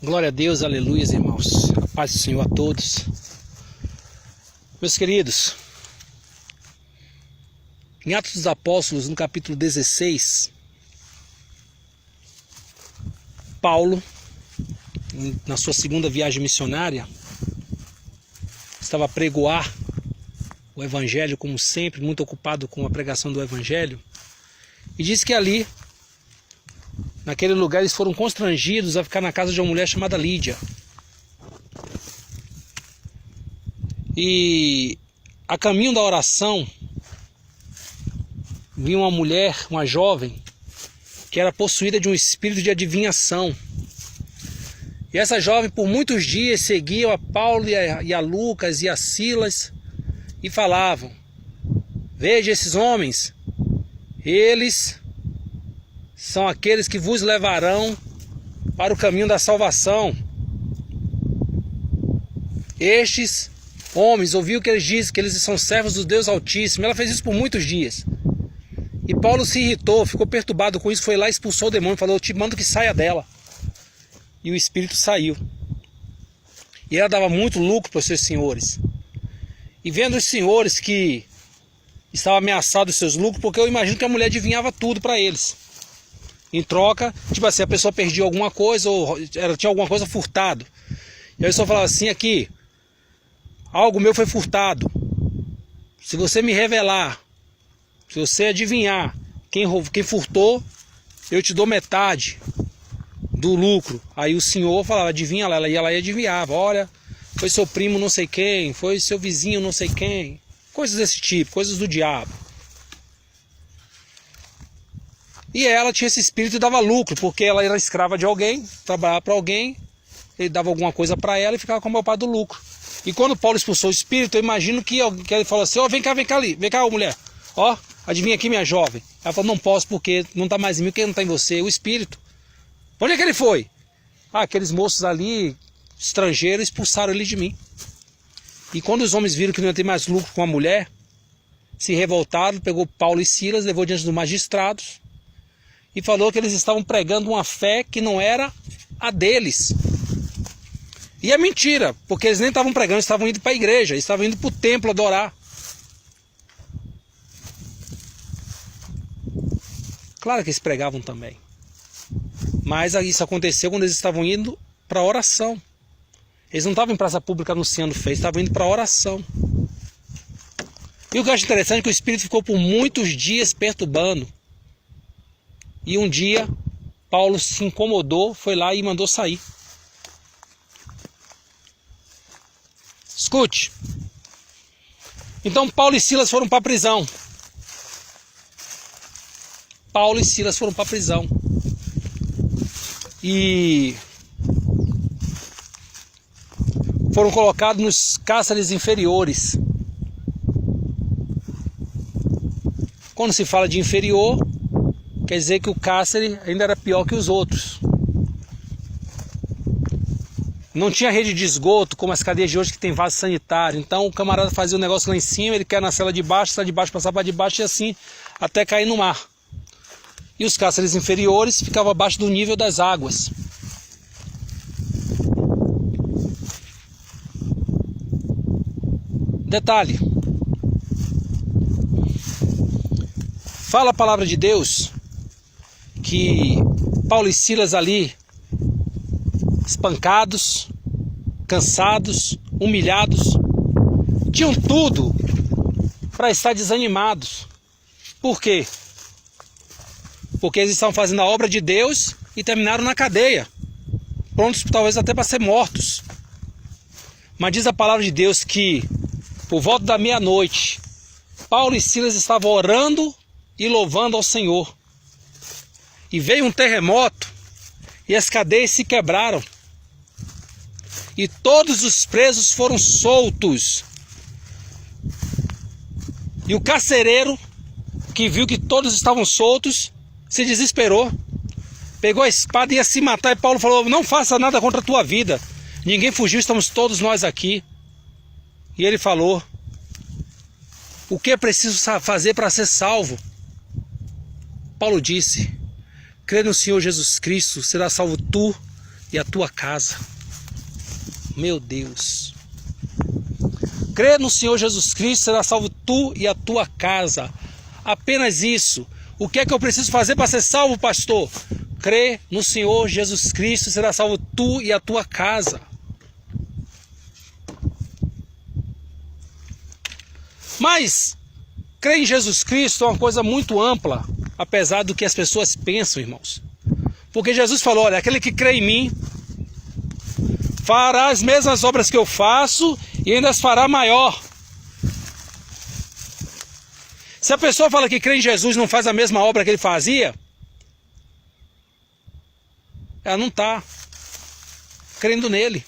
Glória a Deus, aleluia, irmãos. A paz do Senhor a todos. Meus queridos, em Atos dos Apóstolos, no capítulo 16, Paulo, na sua segunda viagem missionária, estava a pregoar o Evangelho, como sempre, muito ocupado com a pregação do Evangelho, e disse que ali, naquele lugar, eles foram constrangidos a ficar na casa de uma mulher chamada Lídia. E a caminho da oração, vinha uma mulher, uma jovem, que era possuída de um espírito de adivinhação. E essa jovem, por muitos dias, seguia a Paulo e a Lucas e a Silas e falavam: veja esses homens, eles são aqueles que vos levarão para o caminho da salvação. Estes homens, ouviu o que eles dizem, que eles são servos do Deus Altíssimo. Ela fez isso por muitos dias. E Paulo se irritou, ficou perturbado com isso, foi lá e expulsou o demônio, falou: eu te mando que saia dela. E o espírito saiu. E ela dava muito lucro para os seus senhores. E vendo os senhores que estavam ameaçados os seus lucros, porque eu imagino que a mulher adivinhava tudo para eles. Em troca, tipo assim, a pessoa perdia alguma coisa ou ela tinha alguma coisa furtado. E aí a pessoa falava assim: aqui, algo meu foi furtado. Se você me revelar, se você adivinhar quem furtou, eu te dou metade do lucro. Aí o senhor falava: adivinha lá. Ela ia lá e adivinhava: olha, foi seu primo não sei quem, foi seu vizinho não sei quem. Coisas desse tipo, coisas do diabo. E ela tinha esse espírito e dava lucro, porque ela era escrava de alguém, trabalhava para alguém, ele dava alguma coisa para ela e ficava com a maior parte do lucro. E quando Paulo expulsou o espírito, eu imagino que ele falou assim: ó, vem cá ali, vem cá, mulher, ó, adivinha aqui, minha jovem. Ela falou: não posso, porque não está mais em mim, quem não está em você? O espírito. Onde é que ele foi? Ah, aqueles moços ali, estrangeiros, expulsaram ele de mim. E quando os homens viram que não ia ter mais lucro com a mulher, se revoltaram, pegou Paulo e Silas, levou diante dos magistrados e falou que eles estavam pregando uma fé que não era a deles. E é mentira, porque eles nem estavam pregando, eles estavam indo para a igreja, eles estavam indo para o templo adorar. Claro que eles pregavam também. Mas isso aconteceu quando eles estavam indo para a oração. Eles não estavam em praça pública anunciando fé, eles estavam indo para a oração. E o que eu acho interessante é que o espírito ficou por muitos dias perturbando. E um dia, Paulo se incomodou, foi lá e mandou sair. Escute. Então Paulo e Silas foram para a prisão. Paulo e Silas foram para a prisão. E foram colocados nos cárceres inferiores. Quando se fala de inferior, quer dizer que o cárcere ainda era pior que os outros. Não tinha rede de esgoto, como as cadeias de hoje que tem vaso sanitário. Então o camarada fazia um negócio lá em cima, ele quer na cela de baixo, sai de baixo, passar para debaixo e assim até cair no mar. E os cárceres inferiores ficavam abaixo do nível das águas. Detalhe. Fala a palavra de Deus que Paulo e Silas ali, espancados, cansados, humilhados, tinham tudo para estar desanimados. Por quê? Porque eles estavam fazendo a obra de Deus e terminaram na cadeia, prontos talvez até para ser mortos. Mas diz a palavra de Deus que por volta da meia-noite, Paulo e Silas estavam orando e louvando ao Senhor. E veio um terremoto e as cadeias se quebraram. E todos os presos foram soltos. E o carcereiro, que viu que todos estavam soltos, se desesperou. Pegou a espada e ia se matar. E Paulo falou: não faça nada contra a tua vida. Ninguém fugiu, estamos todos nós aqui. E ele falou: o que é preciso fazer para ser salvo? Paulo disse: crê no Senhor Jesus Cristo, será salvo tu e a tua casa. Meu Deus. Crê no Senhor Jesus Cristo, será salvo tu e a tua casa. Apenas isso. O que é que eu preciso fazer para ser salvo, pastor? Crê no Senhor Jesus Cristo, será salvo tu e a tua casa. Mas crer em Jesus Cristo é uma coisa muito ampla, apesar do que as pessoas pensam, irmãos. Porque Jesus falou, olha, aquele que crê em mim fará as mesmas obras que eu faço e ainda as fará maior. Se a pessoa fala que crê em Jesus e não faz a mesma obra que ele fazia, ela não está crendo nele.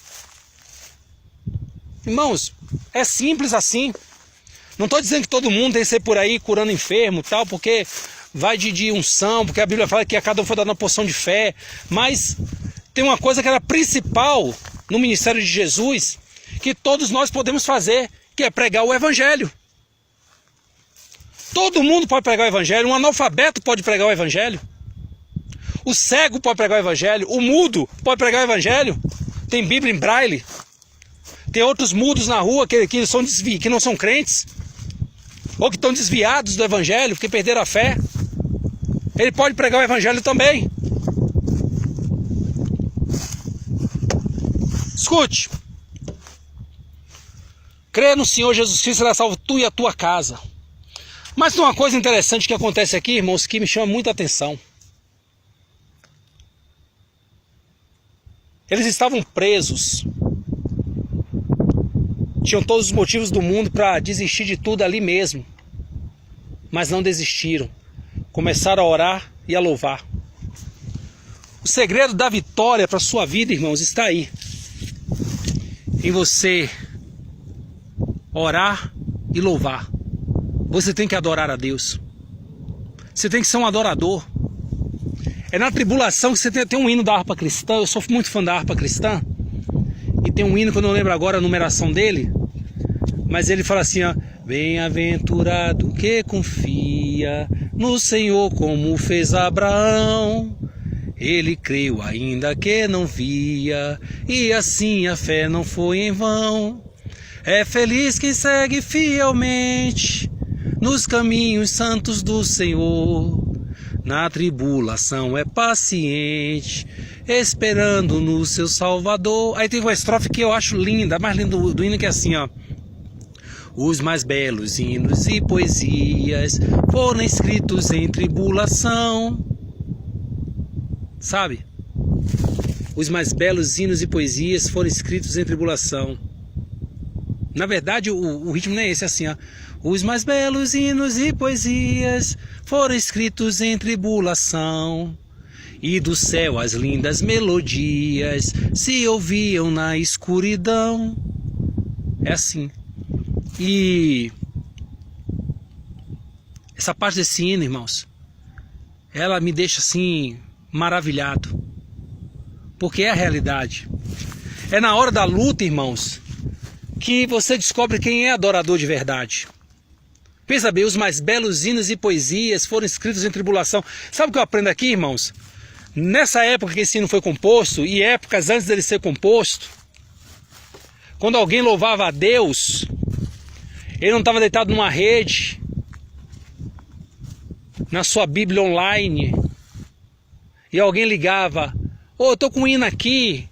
Irmãos, é simples assim. Não estou dizendo que todo mundo tem que ser por aí curando enfermo e tal, porque vai de unção, porque a Bíblia fala que a cada um foi dado uma porção de fé. Mas tem uma coisa que era principal no ministério de Jesus, que todos nós podemos fazer, que é pregar o Evangelho. Todo mundo pode pregar o Evangelho, um analfabeto pode pregar o Evangelho. O cego pode pregar o Evangelho, o mudo pode pregar o Evangelho. Tem Bíblia em braille. Tem outros mudos na rua que não são crentes, ou que estão desviados do Evangelho, porque perderam a fé. Ele pode pregar o Evangelho também. Escute. Crê no Senhor Jesus Cristo, será salvo tu e a tua casa. Mas tem uma coisa interessante que acontece aqui, irmãos, que me chama muita atenção. Eles estavam presos. Tinham todos os motivos do mundo para desistir de tudo ali mesmo. Mas não desistiram. Começaram a orar e a louvar. O segredo da vitória para a sua vida, irmãos, está aí. Em você orar e louvar. Você tem que adorar a Deus. Você tem que ser um adorador. É na tribulação que você tem um hino da harpa cristã. Eu sou muito fã da harpa cristã. E tem um hino que eu não lembro agora a numeração dele. Mas ele fala assim, ó. Bem-aventurado que confia no Senhor como fez Abraão. Ele creu ainda que não via, e assim a fé não foi em vão. É feliz quem segue fielmente nos caminhos santos do Senhor. Na tribulação é paciente, esperando no seu Salvador. Aí tem uma estrofe que eu acho linda, a mais linda do hino, que é assim, ó. Os mais belos hinos e poesias foram escritos em tribulação. Sabe? Os mais belos hinos e poesias foram escritos em tribulação. Na verdade, o ritmo não é esse, é assim, ó. Os mais belos hinos e poesias foram escritos em tribulação. E do céu as lindas melodias se ouviam na escuridão. É assim. E essa parte desse hino, irmãos, ela me deixa assim maravilhado, porque é a realidade. É na hora da luta, irmãos, que você descobre quem é adorador de verdade. Pensa bem, os mais belos hinos e poesias foram escritos em tribulação. Sabe o que eu aprendo aqui, irmãos? Nessa época que esse hino foi composto, e épocas antes dele ser composto, quando alguém louvava a Deus, ele não estava deitado numa rede, na sua Bíblia online, e alguém ligava, ô, eu tô com um hino aqui,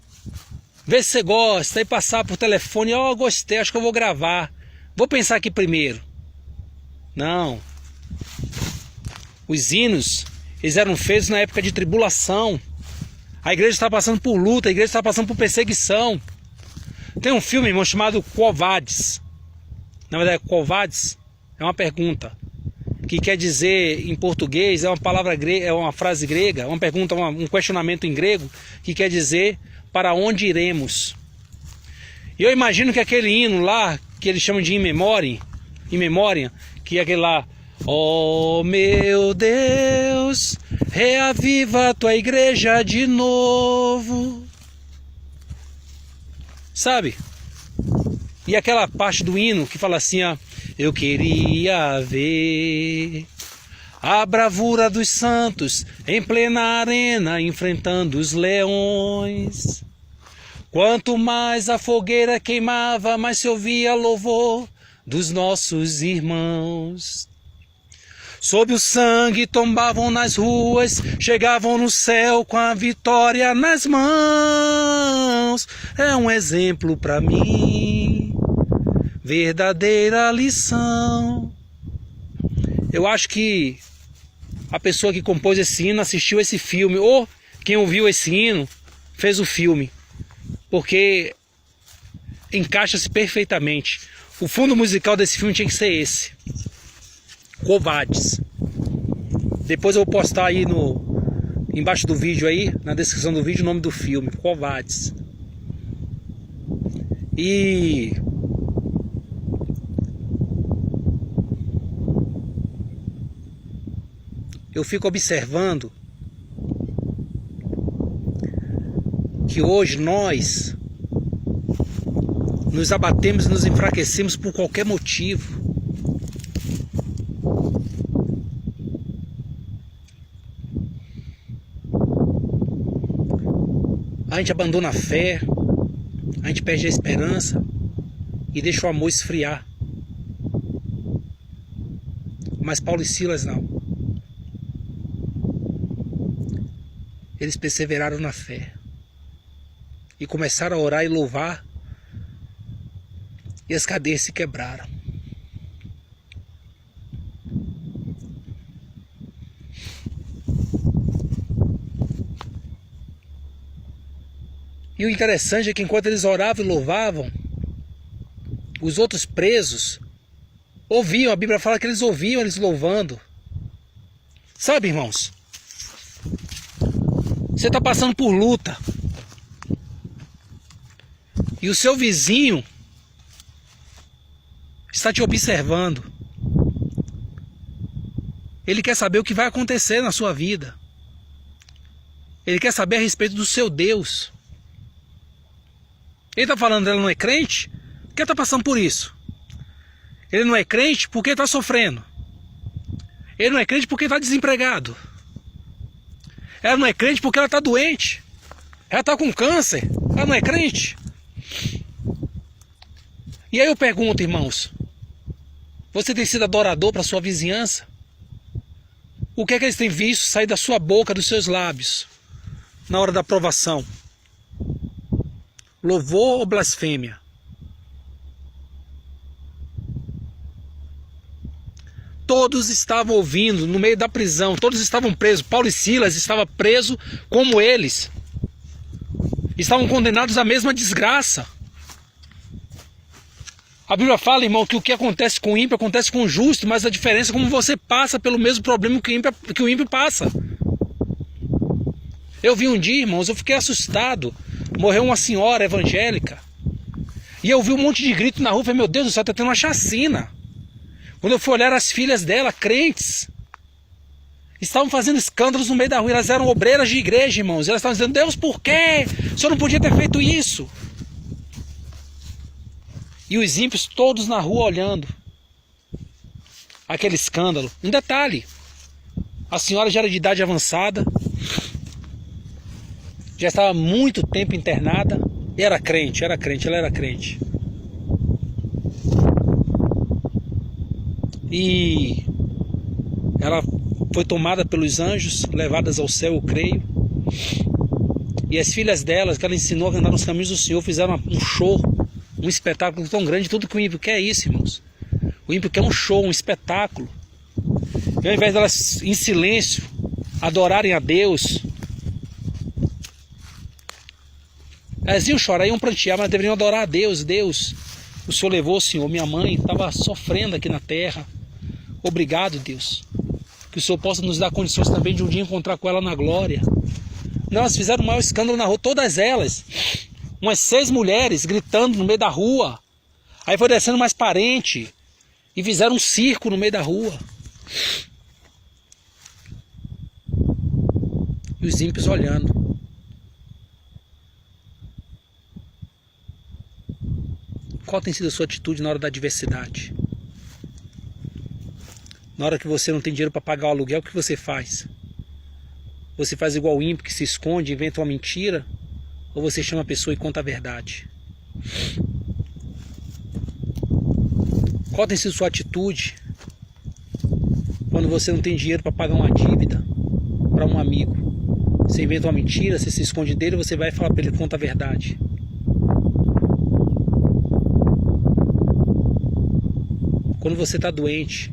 vê se você gosta, aí passar por telefone, ó, gostei, acho que eu vou gravar, vou pensar aqui primeiro. Não. Os hinos, eles eram feitos na época de tribulação. A igreja está passando por luta, a igreja está passando por perseguição. Tem um filme, irmão, chamado Quo Vadis. Na verdade, Quo Vadis é uma pergunta, que quer dizer em português, é uma palavra grega, é uma frase grega, uma pergunta, um questionamento em grego, que quer dizer para onde iremos. E eu imagino que aquele hino lá, que eles chamam de In Memoriam, que é aquele lá, ó meu Deus, reaviva a tua igreja de novo. Sabe? E aquela parte do hino que fala assim, ó, eu queria ver A bravura dos santos em plena arena enfrentando os leões. Quanto mais a fogueira queimava, mais se ouvia louvor dos nossos irmãos. Sob o sangue tombavam nas ruas, chegavam no céu com a vitória nas mãos. É um exemplo para mim, verdadeira lição. Eu acho que a pessoa que compôs esse hino assistiu esse filme, ou quem ouviu esse hino fez o filme, porque encaixa-se perfeitamente. O fundo musical desse filme tinha que ser esse: Covardes. Depois eu vou postar aí embaixo do vídeo aí, na descrição do vídeo, o nome do filme, Covardes. E eu fico observando que hoje nós nos abatemos e nos enfraquecemos por qualquer motivo. A gente abandona a fé, a gente perde a esperança e deixa o amor esfriar. Mas Paulo e Silas não. Eles perseveraram na fé e começaram a orar e louvar, e as cadeias se quebraram. E o interessante é que enquanto eles oravam e louvavam, os outros presos ouviam. A Bíblia fala que eles ouviam eles louvando. Sabe, irmãos? Você está passando por luta e o seu vizinho está te observando. Ele quer saber o que vai acontecer na sua vida. Ele quer saber a respeito do seu Deus. Ele está falando que ela não é crente porque está passando por isso. Ele não é crente porque está sofrendo. Ele não é crente porque está desempregado. Ela não é crente porque ela está doente. Ela está com câncer. Ela não é crente. E aí eu pergunto, irmãos, você tem sido adorador para sua vizinhança? O que é que eles têm visto sair da sua boca, dos seus lábios, na hora da provação? Louvor ou blasfêmia? Todos estavam ouvindo no meio da prisão, todos estavam presos. Paulo e Silas estavam presos como eles. Estavam condenados à mesma desgraça. A Bíblia fala, irmão, que o que acontece com o ímpio acontece com o justo, mas a diferença é como você passa pelo mesmo problema que o ímpio passa. Eu vi um dia, irmãos, eu fiquei assustado. Morreu uma senhora evangélica e eu vi um monte de grito na rua. Falei, meu Deus do céu, está tendo uma chacina. Quando eu fui olhar, as filhas dela, crentes, estavam fazendo escândalos no meio da rua. Elas eram obreiras de igreja, irmãos. Elas estavam dizendo, Deus, por quê? O senhor não podia ter feito isso. E os ímpios todos na rua olhando aquele escândalo. Um detalhe, a senhora já era de idade avançada, já estava há muito tempo internada, e ela era crente. E ela foi tomada pelos anjos, levadas ao céu, eu creio. E as filhas delas, que ela ensinou a andar nos caminhos do Senhor, fizeram um show, um espetáculo tão grande. Tudo que o ímpio quer é isso, irmãos. O ímpio quer um show, um espetáculo. E ao invés delas, em silêncio, adorarem a Deus, elas iam chorar, iam prantear, mas deveriam adorar a Deus. Deus, o Senhor levou, Senhor. Minha mãe estava sofrendo aqui na terra. Obrigado, Deus. Que o Senhor possa nos dar condições também de um dia encontrar com ela na glória. Não, elas fizeram o maior escândalo na rua, todas elas. Umas 6 mulheres gritando no meio da rua. Aí foi descendo mais parente e fizeram um circo no meio da rua. E os ímpios olhando. Qual tem sido a sua atitude na hora da adversidade? Na hora que você não tem dinheiro para pagar o aluguel, o que você faz? Você faz igual o ímpio que se esconde, inventa uma mentira? Ou você chama a pessoa e conta a verdade? Qual tem sido sua atitude quando você não tem dinheiro para pagar uma dívida para um amigo? Você inventa uma mentira, você se esconde dele, você vai falar para ele, conta a verdade. Quando você está doente,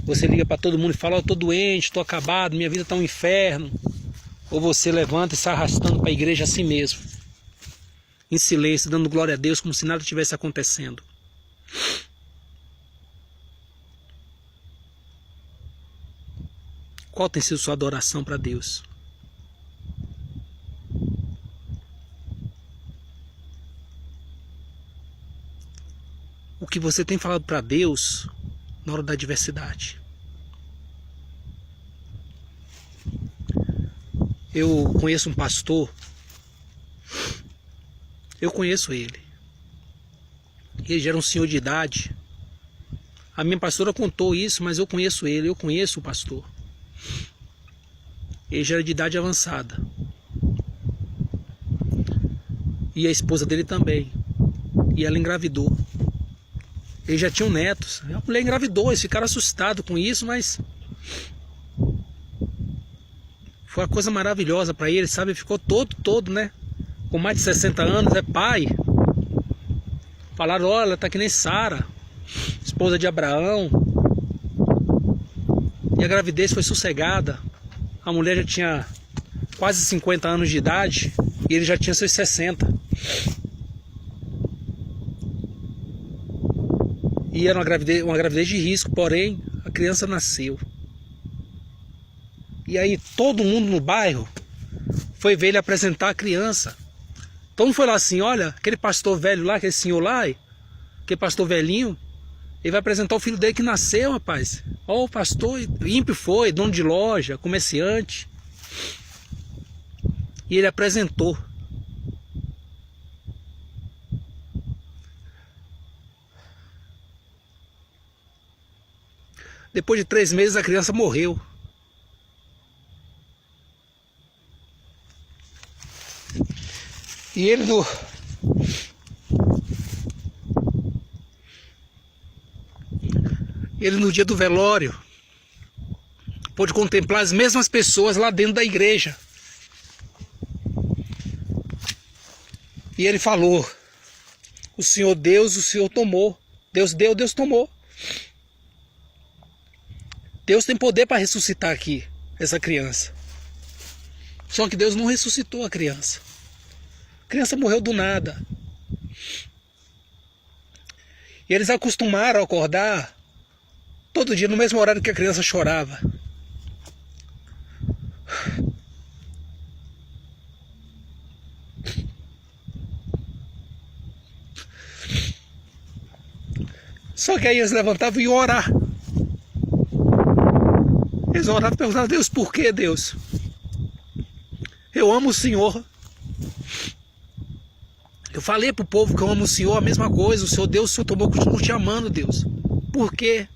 você liga para todo mundo e fala, eu estou doente, estou acabado, minha vida está um inferno. Ou você levanta e sai arrastando para a igreja assim mesmo, em silêncio, dando glória a Deus, como se nada estivesse acontecendo. Qual tem sido sua adoração para Deus? O que você tem falado para Deus na hora da adversidade? Eu conheço um pastor, eu conheço ele. Ele já era um senhor de idade. A minha pastora contou isso, mas eu conheço ele, eu conheço o pastor. Ele já era de idade avançada. E a esposa dele também. E ela engravidou. Eles já tinham netos. A mulher engravidou, eles ficaram assustados com isso, mas foi uma coisa maravilhosa para ele, sabe? Ele ficou todo, né? Com mais de 60 anos, é pai. Falaram, olha, ela tá que nem Sara, esposa de Abraão. E a gravidez foi sossegada. A mulher já tinha quase 50 anos de idade e ele já tinha seus 60. E era uma gravidez de risco, porém a criança nasceu. E aí todo mundo no bairro foi ver ele apresentar a criança. Então não foi lá assim, olha, aquele pastor velho lá, aquele senhor lá, aquele pastor velhinho, ele vai apresentar o filho dele que nasceu, rapaz. Ó, o pastor ímpio foi, dono de loja, comerciante. E ele apresentou. Depois de 3 meses a criança morreu. E ele no dia do velório pôde contemplar as mesmas pessoas lá dentro da igreja. E ele falou, o Senhor Deus, o Senhor tomou. Deus deu, Deus tomou. Deus tem poder para ressuscitar aqui essa criança. Só que Deus não ressuscitou a criança. A criança morreu do nada. E eles acostumaram a acordar todo dia no mesmo horário que a criança chorava. Só que aí eles levantavam e iam orar. Eles oravam e perguntavam, Deus, por que, Deus? Eu amo o Senhor. Eu falei pro povo que eu amo o Senhor, a mesma coisa. O Senhor Deus, o Senhor tomou, continua te amando, Deus. Por quê?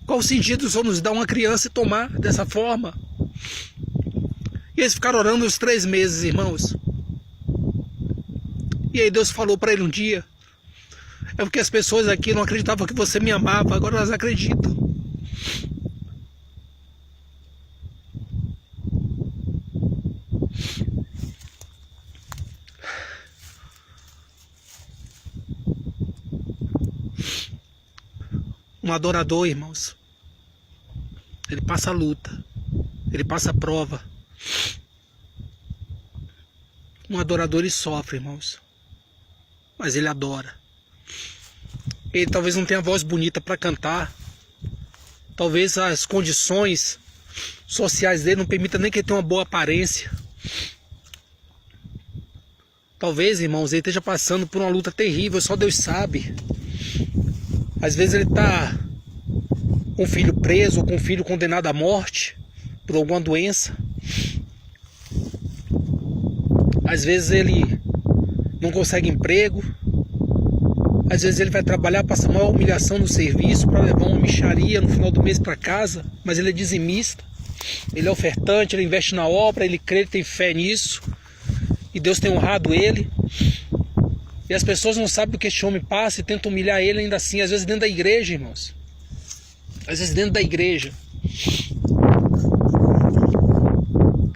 Qual o sentido do Senhor nos dar uma criança e tomar dessa forma? E eles ficaram orando uns 3 meses, irmãos. E aí Deus falou para ele um dia, é porque as pessoas aqui não acreditavam que você me amava, agora elas acreditam. Um adorador, irmãos, ele passa a luta, ele passa a prova. Um adorador, ele sofre, irmãos, mas ele adora. Ele talvez não tenha voz bonita para cantar, talvez as condições sociais dele não permitam nem que ele tenha uma boa aparência. Talvez, irmãos, ele esteja passando por uma luta terrível, só Deus sabe. Às vezes ele está com um filho preso, ou com um filho condenado à morte por alguma doença. Às vezes ele não consegue emprego. Às vezes ele vai trabalhar, passa maior humilhação no serviço para levar uma mixaria no final do mês para casa, mas ele é dizimista, ele é ofertante, ele investe na obra, ele crê, ele tem fé nisso, e Deus tem honrado ele. E as pessoas não sabem o que esse homem passa e tentam humilhar ele ainda assim, às vezes dentro da igreja, irmãos. Às vezes dentro da igreja.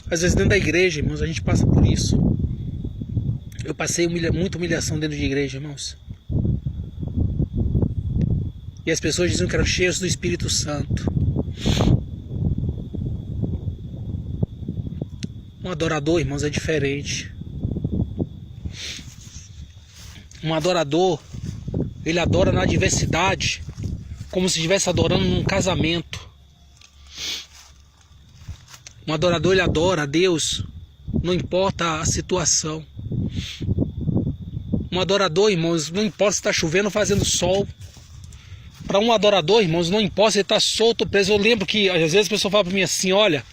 Às vezes dentro da igreja, irmãos, a gente passa por isso. Eu passei muita humilhação dentro de igreja, irmãos. E as pessoas diziam que eram cheios do Espírito Santo. Um adorador, irmãos, é diferente. Um adorador, ele adora na adversidade, como se estivesse adorando num casamento. Um adorador, ele adora a Deus, não importa a situação. Um adorador, irmãos, não importa se está chovendo ou fazendo sol. Para um adorador, irmãos, não importa se ele está solto ou preso. Eu lembro que às vezes a pessoa fala para mim assim, olha,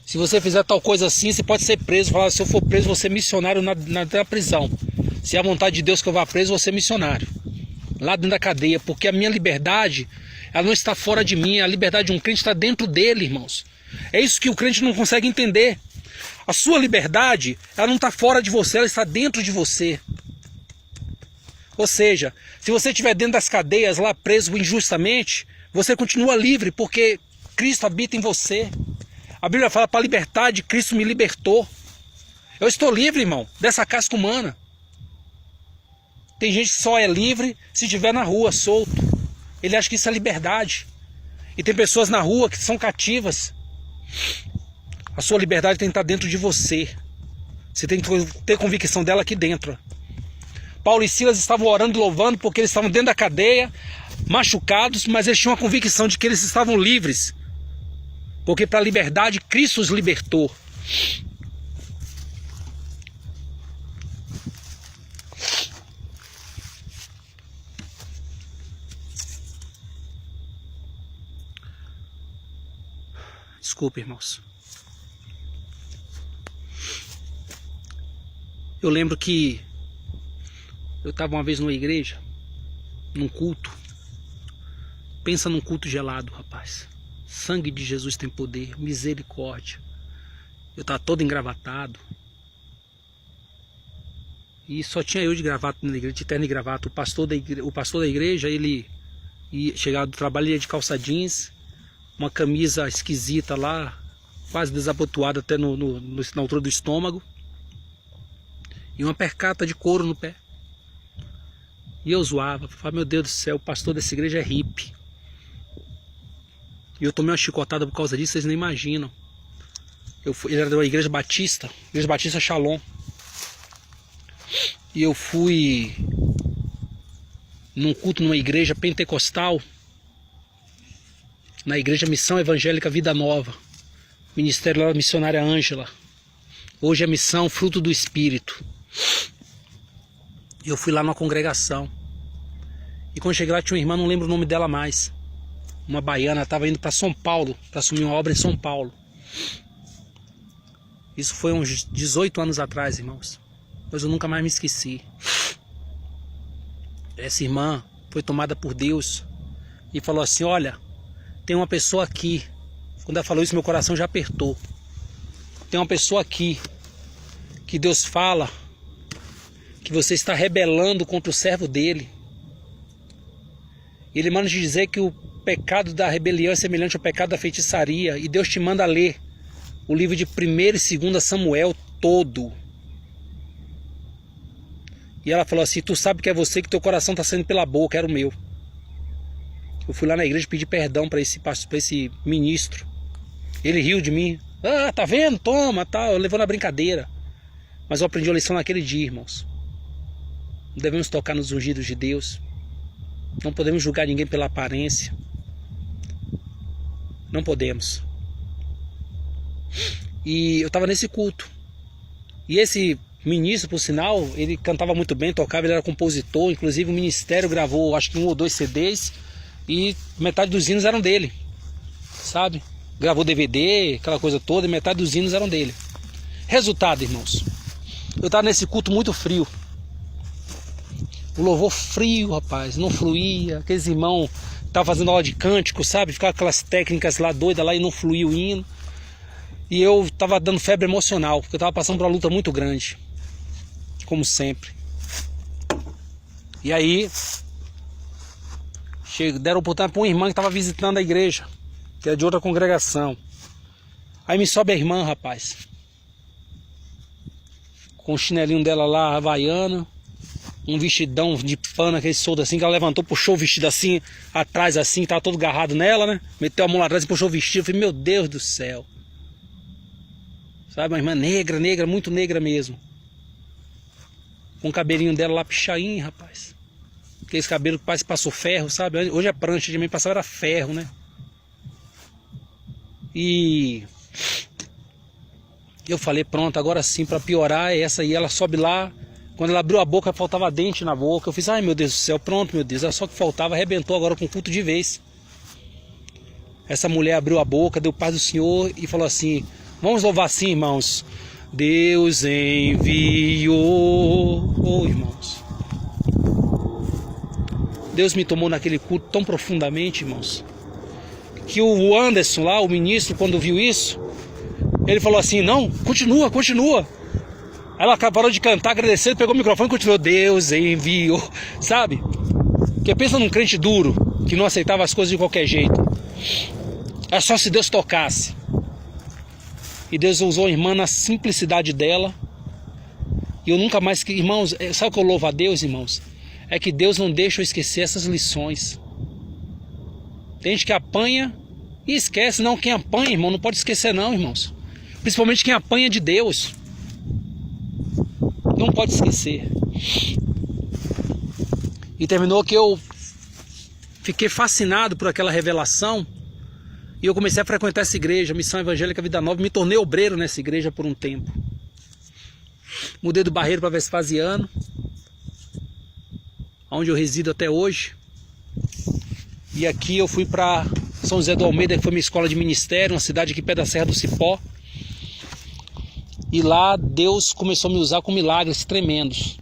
se você fizer tal coisa assim, você pode ser preso. Fala, se eu for preso, vou ser missionário na prisão. Se é a vontade de Deus que eu vá preso, vou ser missionário. Lá dentro da cadeia, porque a minha liberdade, ela não está fora de mim. A liberdade de um crente está dentro dele, irmãos. É isso que o crente não consegue entender. A sua liberdade, ela não está fora de você, ela está dentro de você. Ou seja, se você estiver dentro das cadeias lá preso injustamente, você continua livre, porque Cristo habita em você. A Bíblia fala, para a liberdade, Cristo me libertou. Eu estou livre, irmão, dessa casca humana. Tem gente que só é livre se estiver na rua, solto. Ele acha que isso é liberdade. E tem pessoas na rua que são cativas. A sua liberdade tem que estar dentro de você. Você tem que ter convicção dela aqui dentro. Paulo e Silas estavam orando e louvando porque eles estavam dentro da cadeia, machucados, mas eles tinham a convicção de que eles estavam livres. Porque para a liberdade, Cristo os libertou. Desculpa, irmãos. Eu lembro que eu estava uma vez numa igreja, num culto. Pensa num culto gelado, rapaz. Sangue de Jesus tem poder, misericórdia. Eu estava todo engravatado. E só tinha eu de gravata na igreja, de terno e gravata. O pastor da igreja, ele chegava do trabalho, ele ia de calça jeans, uma camisa esquisita lá, quase desabotoada até na altura do estômago. E uma percata de couro no pé. E eu zoava, falava, meu Deus do céu, o pastor dessa igreja é hippie. E eu tomei uma chicotada por causa disso, vocês nem imaginam. Ele era da igreja Batista Shalom. E eu fui num culto numa igreja pentecostal, na igreja Missão Evangélica Vida Nova, ministério da missionária Ângela. Hoje é missão Fruto do Espírito. E eu fui lá numa congregação. E quando cheguei lá tinha uma irmã, não lembro o nome dela mais. Uma baiana, estava indo para São Paulo, para assumir uma obra em São Paulo. Isso foi uns 18 anos atrás, irmãos. Mas eu nunca mais me esqueci. Essa irmã foi tomada por Deus e falou assim, olha, tem uma pessoa aqui. Quando ela falou isso, meu coração já apertou. Tem uma pessoa aqui que Deus fala que você está rebelando contra o servo dele. Ele manda te dizer que o pecado da rebelião é semelhante ao pecado da feitiçaria. E Deus te manda ler o livro de 1º e 2º Samuel todo. E ela falou assim, tu sabe que é você, que teu coração está saindo pela boca, era o meu. Eu fui lá na igreja pedir perdão para esse ministro. Ele riu de mim. Ah, tá vendo? Toma, tá. Eu levou na brincadeira. Mas eu aprendi a lição naquele dia, irmãos. Não devemos tocar nos ungidos de Deus. Não podemos julgar ninguém pela aparência. Não podemos. E eu estava nesse culto. E esse ministro, por sinal, ele cantava muito bem, tocava, ele era compositor. Inclusive o ministério gravou, acho que 1 ou 2 CDs. E metade dos hinos eram dele. Sabe? Gravou DVD, aquela coisa toda, e metade dos hinos eram dele. Resultado, irmãos. Eu estava nesse culto muito frio. O louvor frio, rapaz, não fluía. Aqueles irmãos estavam fazendo aula de cântico, sabe? Ficava aquelas técnicas lá doidas lá e não fluía o hino. E eu tava dando febre emocional, porque eu tava passando por uma luta muito grande. Como sempre. E aí, deram oportunidade para uma irmã que estava visitando a igreja, que era de outra congregação. Aí me sobe a irmã, rapaz, com o chinelinho dela lá, havaiana, um vestidão de pano, aquele solto assim, que ela levantou, puxou o vestido assim, atrás assim, que tava todo agarrado nela, né? Meteu a mão lá atrás e puxou o vestido. Eu falei, meu Deus do céu. Sabe, uma irmã negra, negra, muito negra mesmo. Com o cabelinho dela lá pichain, rapaz. Aqueles cabelos que quase passou ferro, sabe? Hoje é prancha, de mim passava era ferro, né? E eu falei, pronto, agora sim, pra piorar é essa aí. Ela sobe lá, quando ela abriu a boca, faltava dente na boca. Eu fiz, ai meu Deus do céu, pronto, meu Deus. Era só que faltava, arrebentou agora com o culto de vez. Essa mulher abriu a boca, deu paz do Senhor e falou assim, vamos louvar assim, irmãos. Deus enviou, oh irmãos. Deus me tomou naquele culto tão profundamente, irmãos, que o Anderson lá, o ministro, quando viu isso, ele falou assim, não, continua, continua. Ela parou de cantar, agradecendo, pegou o microfone e continuou, Deus enviou, sabe? Porque pensa num crente duro, que não aceitava as coisas de qualquer jeito. É só se Deus tocasse. E Deus usou a irmã na simplicidade dela. E eu nunca mais... Irmãos, sabe o que eu louvo a Deus, irmãos? É que Deus não deixa eu esquecer essas lições. Tem gente que apanha e esquece. Não, quem apanha, irmão, não pode esquecer não, irmãos. Principalmente quem apanha de Deus. Não pode esquecer. E terminou que eu fiquei fascinado por aquela revelação. E eu comecei a frequentar essa igreja, Missão Evangélica Vida Nova. Me tornei obreiro nessa igreja por um tempo. Mudei do Barreiro para Vespasiano, onde eu resido até hoje. E aqui eu fui para São José do Almeida, que foi minha escola de ministério, uma cidade aqui perto da Serra do Cipó. E lá Deus começou a me usar com milagres tremendos.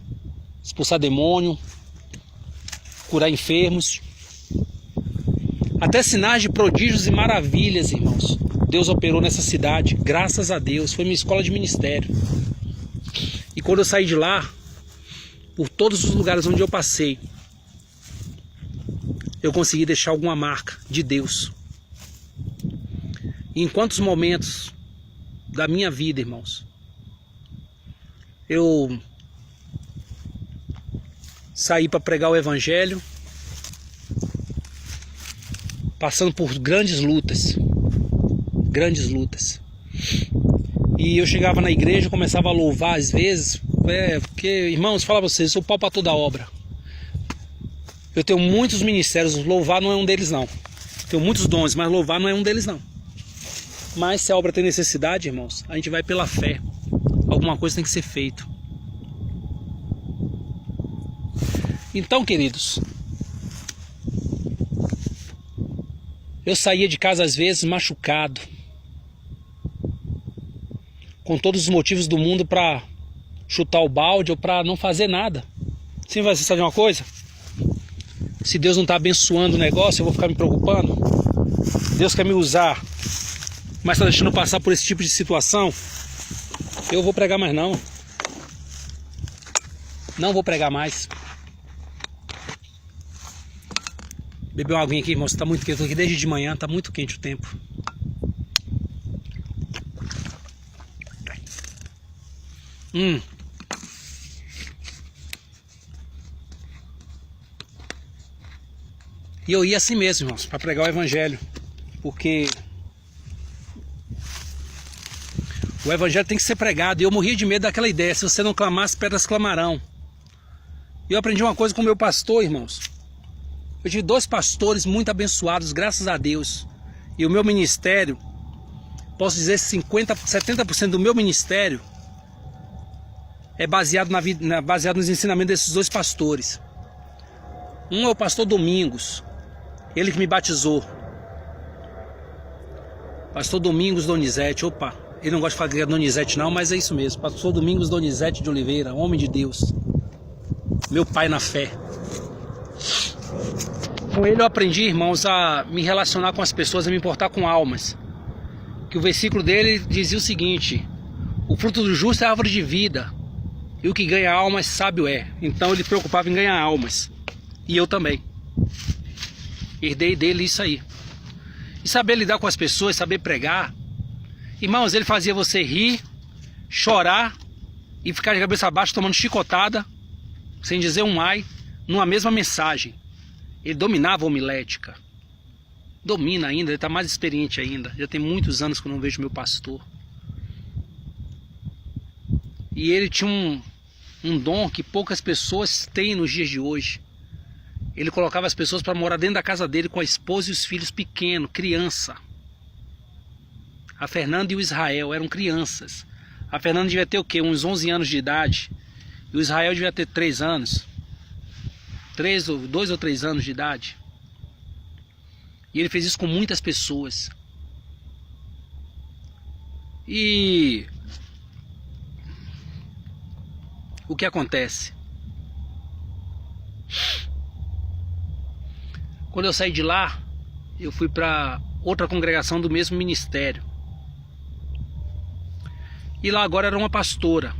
Expulsar demônio, curar enfermos. Até sinais de prodígios e maravilhas, irmãos. Deus operou nessa cidade, graças a Deus. Foi minha escola de ministério. E quando eu saí de lá, por todos os lugares onde eu passei, eu consegui deixar alguma marca de Deus. E em quantos momentos da minha vida, irmãos, eu saí para pregar o evangelho, passando por grandes lutas. Grandes lutas. E eu chegava na igreja, começava a louvar às vezes, porque, irmãos, fala pra vocês, eu sou pau pra toda obra. Eu tenho muitos ministérios, louvar não é um deles não. Tenho muitos dons, mas louvar não é um deles não. Mas se a obra tem necessidade, irmãos, a gente vai pela fé. Alguma coisa tem que ser feito. Então, queridos, eu saía de casa às vezes machucado, com todos os motivos do mundo para chutar o balde ou para não fazer nada. Sim, você sabe uma coisa? Se Deus não está abençoando o negócio, eu vou ficar me preocupando. Deus quer me usar, mas está deixando passar por esse tipo de situação. Eu vou pregar mais não. Não vou pregar mais. Beber uma aguinha aqui, irmão. Está muito quente. Estou aqui desde de manhã, está muito quente o tempo. E eu ia assim mesmo, irmãos, para pregar o evangelho. Porque o evangelho tem que ser pregado. E eu morria de medo daquela ideia. Se você não clamar, as pedras clamarão. E eu aprendi uma coisa com o meu pastor, irmãos. Eu tive 2 pastores muito abençoados, graças a Deus. E o meu ministério, posso dizer 70% do meu ministério é baseado, baseado nos ensinamentos desses 2 pastores. Um é o pastor Domingos, ele que me batizou. Pastor Domingos Donizete, opa, ele não gosta de falar que é Donizete não, mas é isso mesmo. Pastor Domingos Donizete de Oliveira, homem de Deus. meu pai na fé. Com ele eu aprendi, irmãos, a me relacionar com as pessoas, a me importar com almas. Que o versículo dele dizia o seguinte: o fruto do justo é a árvore de vida, e o que ganha almas sábio é. Então ele preocupava em ganhar almas. E eu também. Herdei dele isso aí. E saber lidar com as pessoas, saber pregar. Irmãos, ele fazia você rir, chorar e ficar de cabeça baixa tomando chicotada, sem dizer um ai, numa mesma mensagem. Ele dominava a homilética. Domina ainda, ele está mais experiente ainda. Já tem muitos anos que eu não vejo meu pastor. E ele tinha um dom que poucas pessoas têm nos dias de hoje. Ele colocava as pessoas para morar dentro da casa dele com a esposa e os filhos pequenos, criança. A Fernanda e o Israel eram crianças. A Fernanda devia ter o quê? Uns 11 anos de idade. E o Israel devia ter 3 anos. 2 ou 3 anos de idade. E ele fez isso com muitas pessoas. E o que acontece? Quando eu saí de lá, eu fui para outra congregação do mesmo ministério. E lá agora era uma pastora.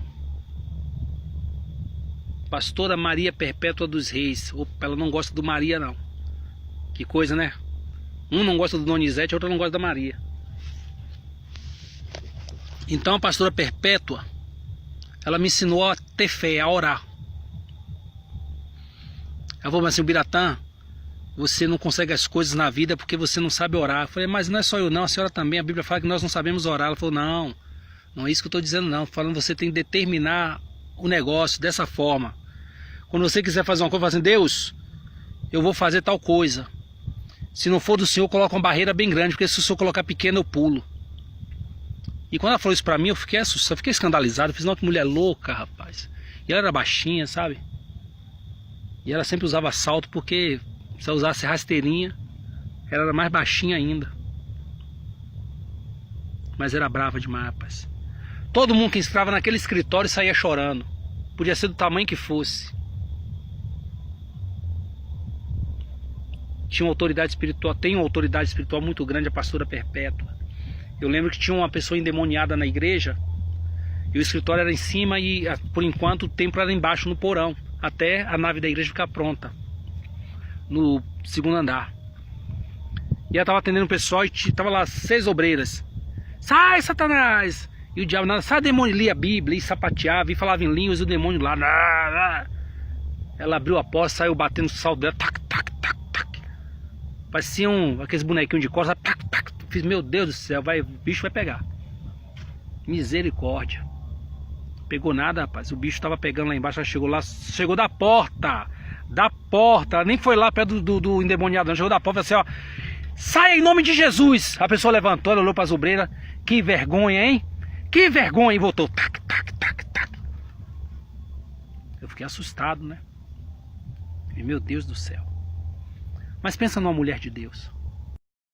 Pastora Maria Perpétua dos Reis. Opa, ela não gosta do Maria, não. Que coisa, né? Um não gosta do Donizete, a outra não gosta da Maria. Então a pastora Perpétua, ela me ensinou a ter fé, a orar. Ela falou assim: Biratã, você não consegue as coisas na vida porque você não sabe orar. Eu falei: mas não é só eu não, a senhora também. A Bíblia fala que nós não sabemos orar. Ela falou: não é isso que eu estou dizendo não. Falando, você tem que determinar o negócio dessa forma. Quando você quiser fazer uma coisa, fala assim: Deus, eu vou fazer tal coisa. Se não for do Senhor, coloca uma barreira bem grande, porque se o Senhor colocar pequeno, eu pulo. E quando ela falou isso pra mim, eu fiquei assustado, fiquei escandalizado. Eu fiz: não, que mulher louca, rapaz. E ela era baixinha, sabe? E ela sempre usava salto, porque se ela usasse rasteirinha, ela era mais baixinha ainda. Mas era brava demais, rapaz. Todo mundo que entrava naquele escritório saía chorando. Podia ser do tamanho que fosse. Tinha uma autoridade espiritual, tem uma autoridade espiritual muito grande, a pastora Perpétua. Eu lembro que tinha uma pessoa endemoniada na igreja, e o escritório era em cima e, por enquanto, o templo era embaixo no porão, até a nave da igreja ficar pronta, no 2º andar. E ela estava atendendo o pessoal e estava lá 6 obreiras. Sai, Satanás! E o diabo nada, sai, demônio, lia a Bíblia, e sapateava, e falava em línguas, e o demônio lá. Ela abriu a porta, saiu batendo o salto dela, tac, tac, tac, tac. Parecia aqueles bonequinhos de corda, tac, tac. Fiz: meu Deus do céu, o bicho vai pegar. Misericórdia. Pegou nada, rapaz. O bicho estava pegando lá embaixo, ela chegou lá, chegou da porta. Da porta, ela nem foi lá perto do endemoniado, não. Chegou da porta, assim, ó: sai em nome de Jesus. A pessoa levantou, ela olhou para as obreiras. Que vergonha, hein? Que vergonha. E voltou, tac, tac, tac, tac. Eu fiquei assustado, né? E, meu Deus do céu. Mas pensa numa mulher de Deus.